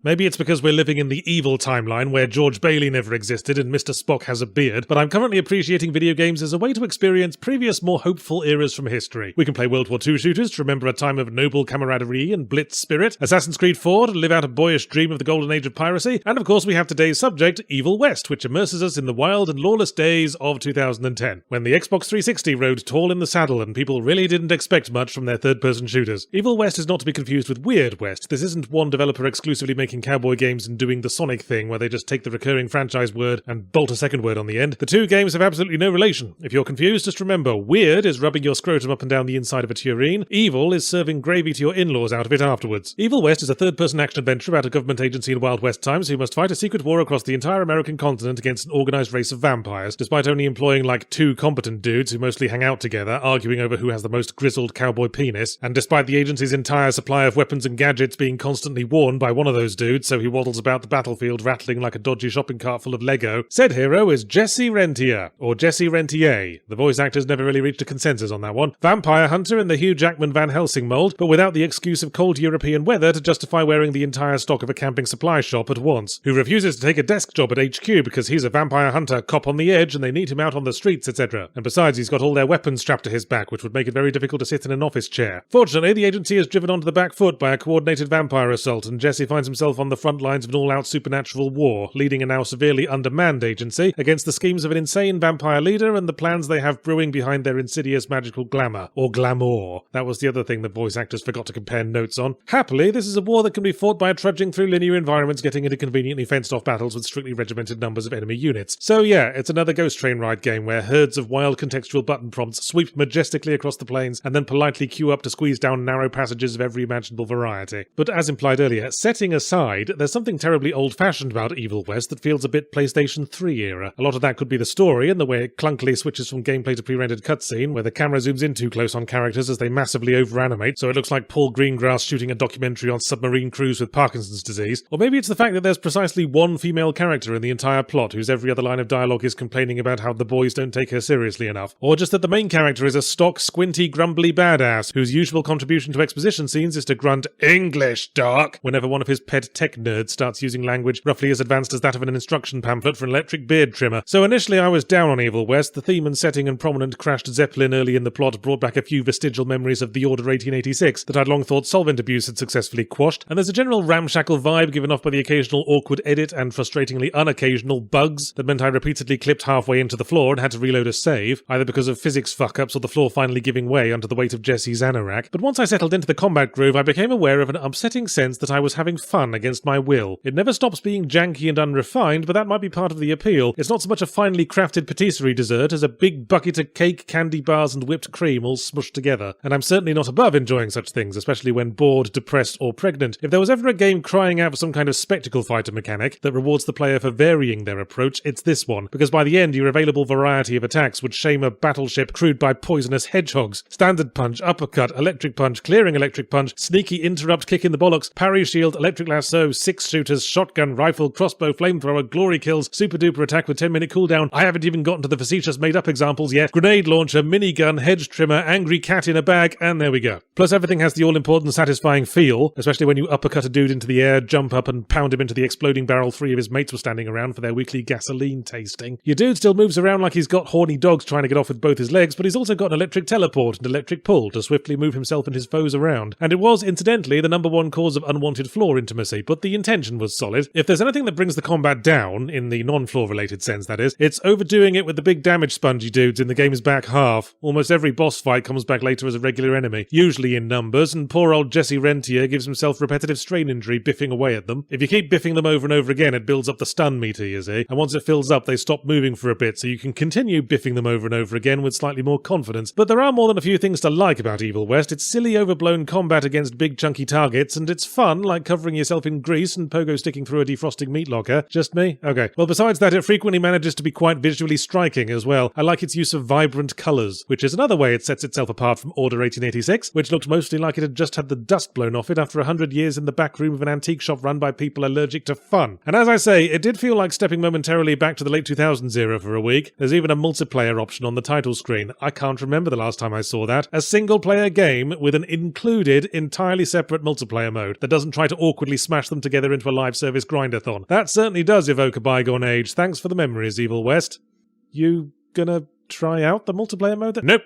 Maybe it's because we're living in the evil timeline where George Bailey never existed and Mr. Spock has a beard, but I'm currently appreciating video games as a way to experience previous, more hopeful eras from history. We can play World War II shooters to remember a time of noble camaraderie and blitz spirit, Assassin's Creed 4 to live out a boyish dream of the golden age of piracy, and of course we have today's subject, Evil West, which immerses us in the wild and lawless days of 2010, when the Xbox 360 rode tall in the saddle and people really didn't expect much from their third-person shooters. Evil West is not to be confused with Weird West. This isn't one developer exclusively making cowboy games and doing the Sonic thing where they just take the recurring franchise word and bolt a second word on the end. The two games have absolutely no relation. If you're confused, just remember, weird is rubbing your scrotum up and down the inside of a tureen, evil is serving gravy to your in-laws out of it afterwards. Evil West is a third-person action adventure about a government agency in Wild West times who must fight a secret war across the entire American continent against an organized race of vampires, despite only employing like two competent dudes who mostly hang out together, arguing over who has the most grizzled cowboy penis, and despite the agency's entire supply of weapons and gadgets being constantly worn by one of those dudes, so he waddles about the battlefield rattling like a dodgy shopping cart full of Lego. Said hero is Jesse Rentier, or Jesse Rentier. The voice actors never really reached a consensus on that one. Vampire hunter in the Hugh Jackman Van Helsing mold, but without the excuse of cold European weather to justify wearing the entire stock of a camping supply shop at once. Who refuses to take a desk job at HQ because he's a vampire hunter cop on the edge and they need him out on the streets, etc. And besides, he's got all their weapons strapped to his back, which would make it very difficult to sit in an office chair. Fortunately, the agency is driven onto the back foot by a coordinated vampire assault, and Jesse finds himself on the front lines of an all-out supernatural war, leading a now severely undermanned agency against the schemes of an insane vampire leader and the plans they have brewing behind their insidious magical glamour, or glamour. That was the other thing the voice actors forgot to compare notes on. Happily, this is a war that can be fought by trudging through linear environments, getting into conveniently fenced-off battles with strictly regimented numbers of enemy units. So yeah, it's another Ghost Train ride game where herds of wild contextual button prompts sweep majestically across the plains and then politely queue up to squeeze down narrow passages of every imaginable variety. But as implied earlier, setting aside, there's something terribly old-fashioned about Evil West that feels a bit PlayStation 3 era. A lot of that could be the story and the way it clunkily switches from gameplay to pre-rendered cutscene, where the camera zooms in too close on characters as they massively over-animate, so it looks like Paul Greengrass shooting a documentary on submarine crews with Parkinson's disease. Or maybe it's the fact that there's precisely one female character in the entire plot whose every other line of dialogue is complaining about how the boys don't take her seriously enough. Or just that the main character is a stock, squinty, grumbly badass whose usual contribution to exposition scenes is to grunt "English, Doc" whenever one of his pet tech nerds starts using language roughly as advanced as that of an instruction pamphlet for an electric beard trimmer. So initially I was down on Evil West. The theme and setting and prominent crashed Zeppelin early in the plot brought back a few vestigial memories of The Order 1886 that I'd long thought solvent abuse had successfully quashed, and there's a general ramshackle vibe given off by the occasional awkward edit and frustratingly unoccasional bugs that meant I repeatedly clipped halfway into the floor and had to reload a save, either because of physics fuck-ups or the floor finally giving way under the weight of Jesse's anorak. But once I settled into the combat groove, I became aware of an upsetting sense that I was having fun against my will. It never stops being janky and unrefined, but that might be part of the appeal. It's not so much a finely crafted patisserie dessert as a big bucket of cake, candy bars and whipped cream all smushed together. And I'm certainly not above enjoying such things, especially when bored, depressed or pregnant. If there was ever a game crying out for some kind of spectacle fighter mechanic that rewards the player for varying their approach, it's this one, because by the end your available variety of attacks would shame a battleship crewed by poisonous hedgehogs. Standard punch, uppercut, electric punch, clearing electric punch, sneaky interrupt, kick in the bollocks, parry shield, electric lasso, 6 shooters, shotgun, rifle, crossbow, flamethrower, glory kills, super duper attack with 10-minute cooldown. I haven't even gotten to the facetious made-up examples yet. Grenade launcher, minigun, hedge trimmer, angry cat in a bag, and there we go. Plus everything has the all-important satisfying feel, especially when you uppercut a dude into the air, jump up and pound him into the exploding barrel 3 of his mates were standing around for their weekly gasoline tasting. Your dude still moves around like he's got horny dogs trying to get off with both his legs, but he's also got an electric teleport and electric pull to swiftly move himself and his foes around. And it was, incidentally, the number one cause of unwanted floor intimacy, but the intention was solid. If there's anything that brings the combat down, in the non-floor related sense that is, it's overdoing it with the big damage spongy dudes in the game's back half. Almost every boss fight comes back later as a regular enemy, usually in numbers, and poor old Jesse Rentier gives himself repetitive strain injury biffing away at them. If you keep biffing them over and over again, it builds up the stun meter, you see, and once it fills up, they stop moving for a bit, so you can continue biffing them over and over again with slightly more confidence. But there are more than a few things to like about Evil West. It's silly, overblown combat against big chunky targets, and it's fun, like covering yourself in grease and pogo sticking through a defrosting meat locker. Just me? Okay. Well, besides that, it frequently manages to be quite visually striking as well. I like its use of vibrant colours, which is another way it sets itself apart from Order 1886, which looked mostly like it had just had the dust blown off it after 100 years in the back room of an antique shop run by people allergic to fun. And as I say, it did feel like stepping momentarily back to the late 2000s era for a week. There's even a multiplayer option on the title screen. I can't remember the last time I saw that. A single-player game with an included, entirely separate multiplayer mode that doesn't try to awkwardly smash smash them together into a live service grindathon. That certainly does evoke a bygone age. Thanks for the memories, Evil West. You gonna try out the multiplayer mode? Nope.